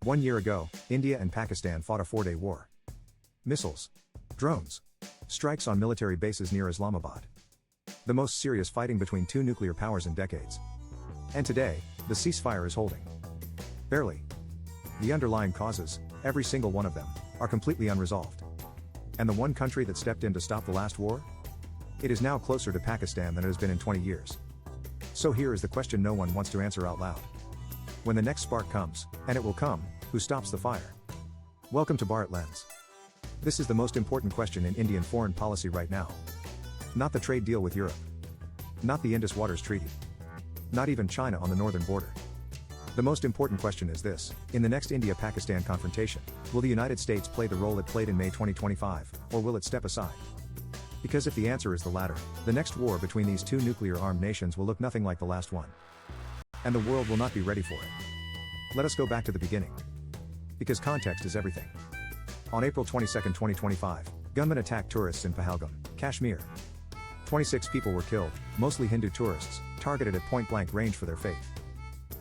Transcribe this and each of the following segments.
1 year ago, India and Pakistan fought a 4-day war. Missiles, drones, strikes on military bases near Islamabad. The most serious fighting between two nuclear powers in decades. And today, the ceasefire is holding. Barely. The underlying causes, every single one of them, are completely unresolved. And the one country that stepped in to stop the last war? It is now closer to Pakistan than it has been in 20 years. So here is the question no one wants to answer out loud. When the next spark comes, and it will come, who stops the fire? Welcome to BharatLens. This is the most important question in Indian foreign policy right now. Not the trade deal with Europe. Not the Indus Waters Treaty. Not even China on the northern border. The most important question is this: in the next India-Pakistan confrontation, will the United States play the role it played in May 2025, or will it step aside? Because if the answer is the latter, the next war between these two nuclear-armed nations will look nothing like the last one. And the world will not be ready for it. Let us go back to the beginning. Because context is everything. On April 22, 2025, gunmen attacked tourists in Pahalgam, Kashmir. 26 people were killed, mostly Hindu tourists, targeted at point-blank range for their faith.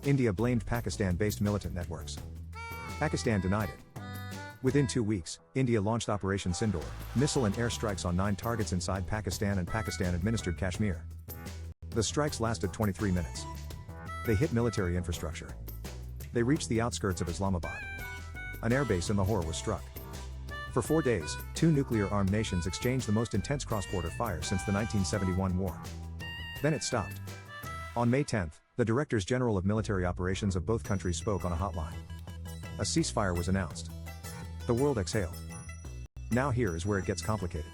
India blamed Pakistan-based militant networks. Pakistan denied it. Within 2 weeks, India launched Operation Sindoor, missile and air strikes on 9 targets inside Pakistan and Pakistan-administered Kashmir. The strikes lasted 23 minutes. They hit military infrastructure. They reached the outskirts of Islamabad. An airbase in Lahore was struck. For 4 days, two nuclear-armed nations exchanged the most intense cross-border fire since the 1971 war. Then it stopped. On May 10, the Directors General of Military Operations of both countries spoke on a hotline. A ceasefire was announced. The world exhaled. Now here is where it gets complicated.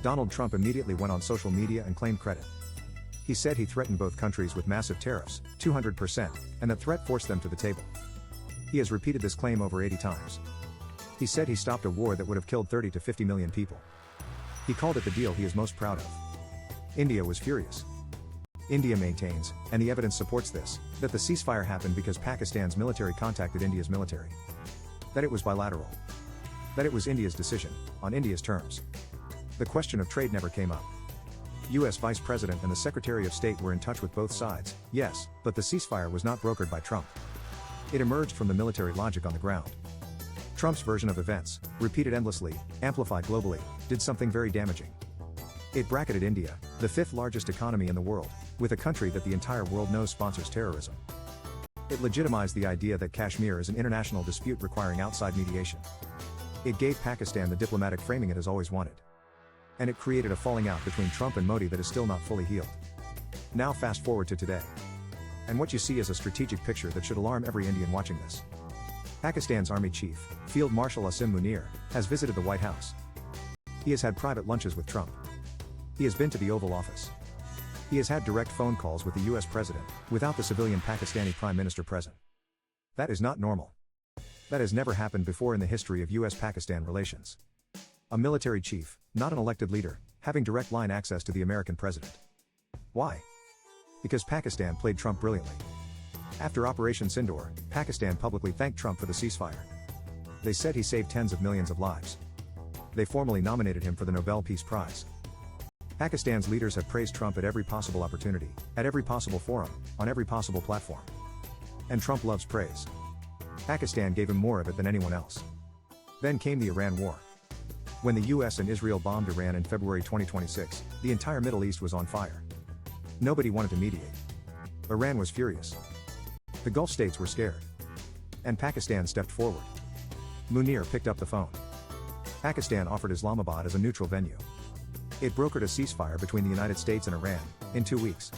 Donald Trump immediately went on social media and claimed credit. He said he threatened both countries with massive tariffs, 200%, and that threat forced them to the table. He has repeated this claim over 80 times. He said he stopped a war that would have killed 30 to 50 million people. He called it the deal he is most proud of. India was furious. India maintains, and the evidence supports this, that the ceasefire happened because Pakistan's military contacted India's military. That it was bilateral. That it was India's decision, on India's terms. The question of trade never came up. US Vice President and the Secretary of State were in touch with both sides, yes, but the ceasefire was not brokered by Trump. It emerged from the military logic on the ground. Trump's version of events, repeated endlessly, amplified globally, did something very damaging. It bracketed India, the 5th largest economy in the world, with a country that the entire world knows sponsors terrorism. It legitimized the idea that Kashmir is an international dispute requiring outside mediation. It gave Pakistan the diplomatic framing it has always wanted. And it created a falling out between Trump and Modi that is still not fully healed. Now fast forward to today. And what you see is a strategic picture that should alarm every Indian watching this. Pakistan's Army Chief, Field Marshal Asim Munir, has visited the White House. He has had private lunches with Trump. He has been to the Oval Office. He has had direct phone calls with the US President, without the civilian Pakistani Prime Minister present. That is not normal. That has never happened before in the history of US-Pakistan relations. A military chief, not an elected leader, having direct line access to the American president. Why? Because Pakistan played Trump brilliantly. After Operation Sindoor, Pakistan publicly thanked Trump for the ceasefire. They said he saved tens of millions of lives. They formally nominated him for the Nobel Peace Prize. Pakistan's leaders have praised Trump at every possible opportunity, at every possible forum, on every possible platform. And Trump loves praise. Pakistan gave him more of it than anyone else. Then came the Iran war. When the US and Israel bombed Iran in February 2026, the entire Middle East was on fire. Nobody wanted to mediate. Iran was furious. The Gulf states were scared. And Pakistan stepped forward. Munir picked up the phone. Pakistan offered Islamabad as a neutral venue. It brokered a ceasefire between the United States and Iran, in 2 weeks.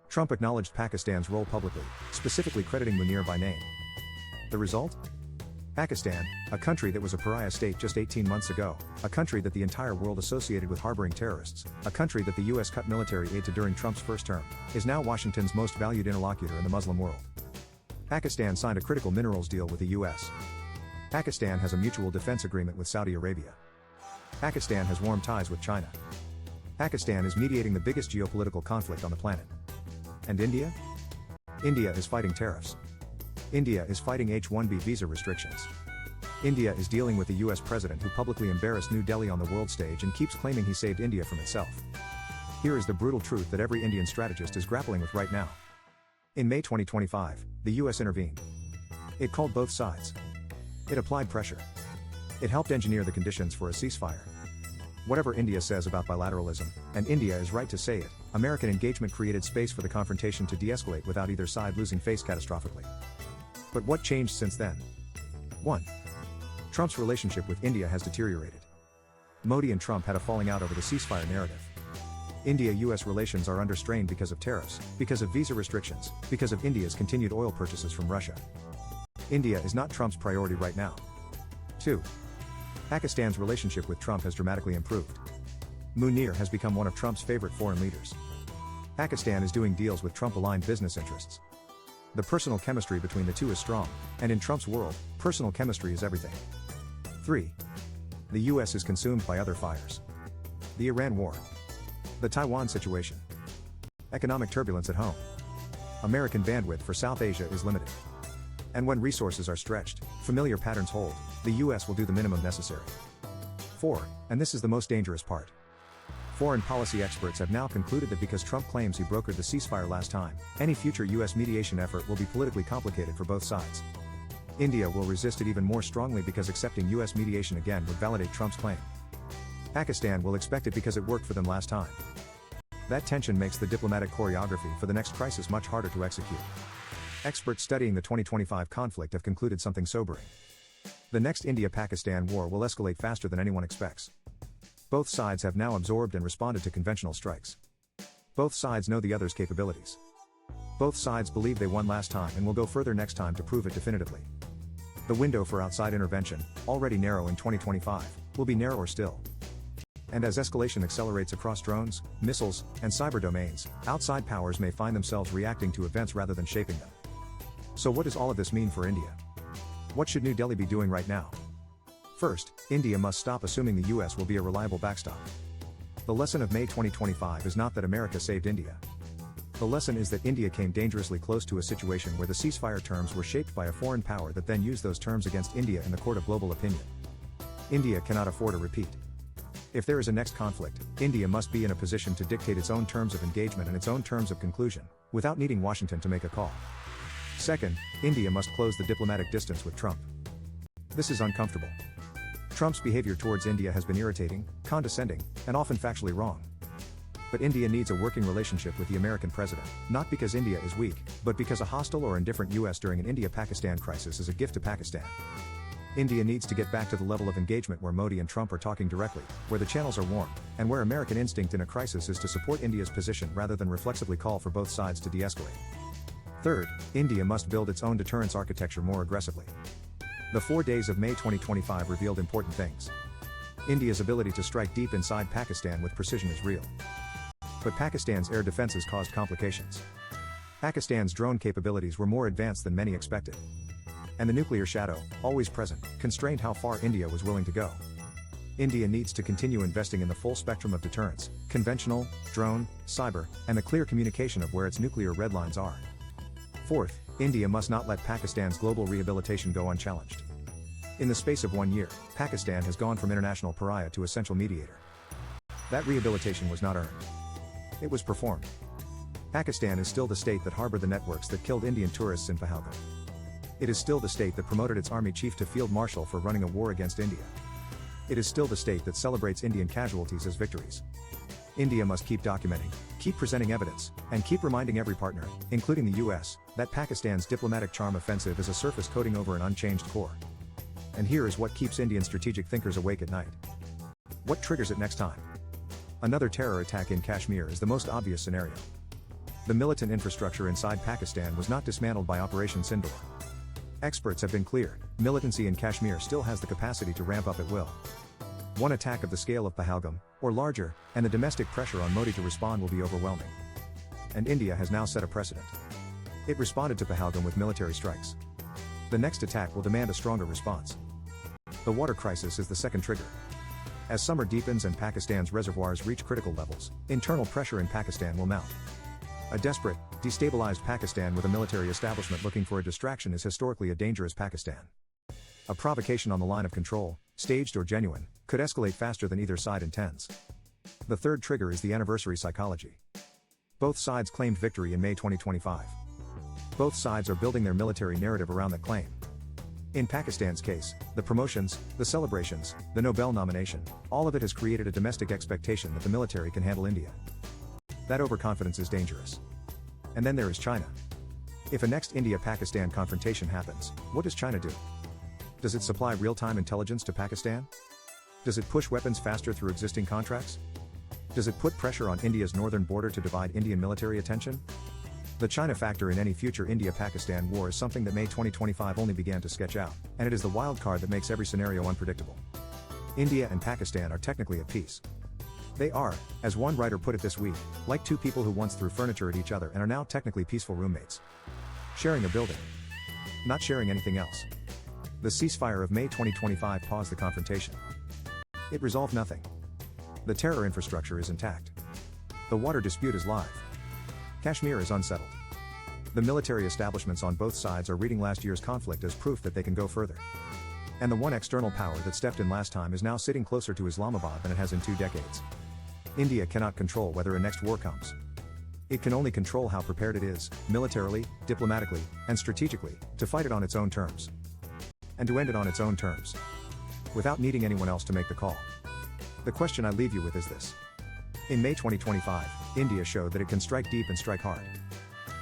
Trump acknowledged Pakistan's role publicly, specifically crediting Munir by name. The result? Pakistan, a country that was a pariah state just 18 months ago, a country that the entire world associated with harboring terrorists, a country that the US cut military aid to during Trump's first term, is now Washington's most valued interlocutor in the Muslim world. Pakistan signed a critical minerals deal with the US. Pakistan has a mutual defense agreement with Saudi Arabia. Pakistan has warm ties with China. Pakistan is mediating the biggest geopolitical conflict on the planet. And India? India is fighting tariffs. India is fighting H-1B visa restrictions. India is dealing with the US president who publicly embarrassed New Delhi on the world stage and keeps claiming he saved India from itself. Here is the brutal truth that every Indian strategist is grappling with right now. In May 2025, the US intervened. It called both sides. It applied pressure. It helped engineer the conditions for a ceasefire. Whatever India says about bilateralism, and India is right to say it, American engagement created space for the confrontation to de-escalate without either side losing face catastrophically. But what changed since then? 1. Trump's relationship with India has deteriorated. Modi and Trump had a falling out over the ceasefire narrative. India-US relations are under strain because of tariffs, because of visa restrictions, because of India's continued oil purchases from Russia. India is not Trump's priority right now. 2. Pakistan's relationship with Trump has dramatically improved. Munir has become one of Trump's favorite foreign leaders. Pakistan is doing deals with Trump-aligned business interests. The personal chemistry between the two is strong, and in Trump's world, personal chemistry is everything. 3. The US is consumed by other fires. The Iran war. The Taiwan situation. Economic turbulence at home. American bandwidth for South Asia is limited. And when resources are stretched, familiar patterns hold, the US will do the minimum necessary. 4. And this is the most dangerous part. Foreign policy experts have now concluded that because Trump claims he brokered the ceasefire last time, any future US mediation effort will be politically complicated for both sides. India will resist it even more strongly because accepting US mediation again would validate Trump's claim. Pakistan will expect it because it worked for them last time. That tension makes the diplomatic choreography for the next crisis much harder to execute. Experts studying the 2025 conflict have concluded something sobering. The next India-Pakistan war will escalate faster than anyone expects. Both sides have now absorbed and responded to conventional strikes. Both sides know the other's capabilities. Both sides believe they won last time and will go further next time to prove it definitively. The window for outside intervention, already narrow in 2025, will be narrower still. And as escalation accelerates across drones, missiles, and cyber domains, outside powers may find themselves reacting to events rather than shaping them. So what does all of this mean for India? What should New Delhi be doing right now? First, India must stop assuming the US will be a reliable backstop. The lesson of May 2025 is not that America saved India. The lesson is that India came dangerously close to a situation where the ceasefire terms were shaped by a foreign power that then used those terms against India in the court of global opinion. India cannot afford a repeat. If there is a next conflict, India must be in a position to dictate its own terms of engagement and its own terms of conclusion, without needing Washington to make a call. Second, India must close the diplomatic distance with Trump. This is uncomfortable. Trump's behavior towards India has been irritating, condescending, and often factually wrong. But India needs a working relationship with the American president, not because India is weak, but because a hostile or indifferent US during an India-Pakistan crisis is a gift to Pakistan. India needs to get back to the level of engagement where Modi and Trump are talking directly, where the channels are warm, and where American instinct in a crisis is to support India's position rather than reflexively call for both sides to de-escalate. Third, India must build its own deterrence architecture more aggressively. The 4 days of May 2025 revealed important things. India's ability to strike deep inside Pakistan with precision is real. But Pakistan's air defenses caused complications. Pakistan's drone capabilities were more advanced than many expected. And the nuclear shadow, always present, constrained how far India was willing to go. India needs to continue investing in the full spectrum of deterrence, conventional, drone, cyber, and the clear communication of where its nuclear red lines are. Fourth, India must not let Pakistan's global rehabilitation go unchallenged. In the space of 1 year, Pakistan has gone from international pariah to essential mediator. That rehabilitation was not earned. It was performed. Pakistan is still the state that harbored the networks that killed Indian tourists in Pahalgam. It is still the state that promoted its army chief to field marshal for running a war against India. It is still the state that celebrates Indian casualties as victories. India must keep documenting, keep presenting evidence, and keep reminding every partner, including the US, that Pakistan's diplomatic charm offensive is a surface coating over an unchanged core. And here is what keeps Indian strategic thinkers awake at night. What triggers it next time? Another terror attack in Kashmir is the most obvious scenario. The militant infrastructure inside Pakistan was not dismantled by Operation Sindoor. Experts have been clear, militancy in Kashmir still has the capacity to ramp up at will. One attack of the scale of Pahalgam, or larger, and the domestic pressure on Modi to respond will be overwhelming. And India has now set a precedent. It responded to Pahalgam with military strikes. The next attack will demand a stronger response. The water crisis is the second trigger. As summer deepens and Pakistan's reservoirs reach critical levels, internal pressure in Pakistan will mount. A desperate, destabilized Pakistan with a military establishment looking for a distraction is historically a dangerous Pakistan. A provocation on the line of control, staged or genuine, could escalate faster than either side intends. The third trigger is the anniversary psychology. Both sides claimed victory in May 2025. Both sides are building their military narrative around that claim. In Pakistan's case, the promotions, the celebrations, the Nobel nomination, all of it has created a domestic expectation that the military can handle India. That overconfidence is dangerous. And then there is China. If a next India-Pakistan confrontation happens, what does China do? Does it supply real-time intelligence to Pakistan? Does it push weapons faster through existing contracts? Does it put pressure on India's northern border to divide Indian military attention? The China factor in any future India-Pakistan war is something that May 2025 only began to sketch out, and it is the wild card that makes every scenario unpredictable. India and Pakistan are technically at peace. They are, as one writer put it this week, like two people who once threw furniture at each other and are now technically peaceful roommates. Sharing a building. Not sharing anything else. The ceasefire of May 2025 paused the confrontation. It resolved nothing. The terror infrastructure is intact. The water dispute is live. Kashmir is unsettled. The military establishments on both sides are reading last year's conflict as proof that they can go further. And the one external power that stepped in last time is now sitting closer to Islamabad than it has in 2 decades. India cannot control whether a next war comes. It can only control how prepared it is, militarily, diplomatically, and strategically, to fight it on its own terms. And to end it on its own terms. Without needing anyone else to make the call. The question I leave you with is this. In May 2025, India showed that it can strike deep and strike hard.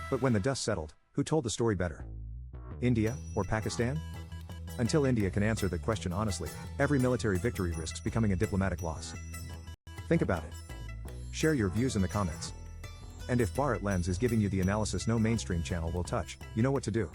But when the dust settled, who told the story better? India, or Pakistan? Until India can answer that question honestly, every military victory risks becoming a diplomatic loss. Think about it. Share your views in the comments. And if BharatLens is giving you the analysis no mainstream channel will touch, you know what to do.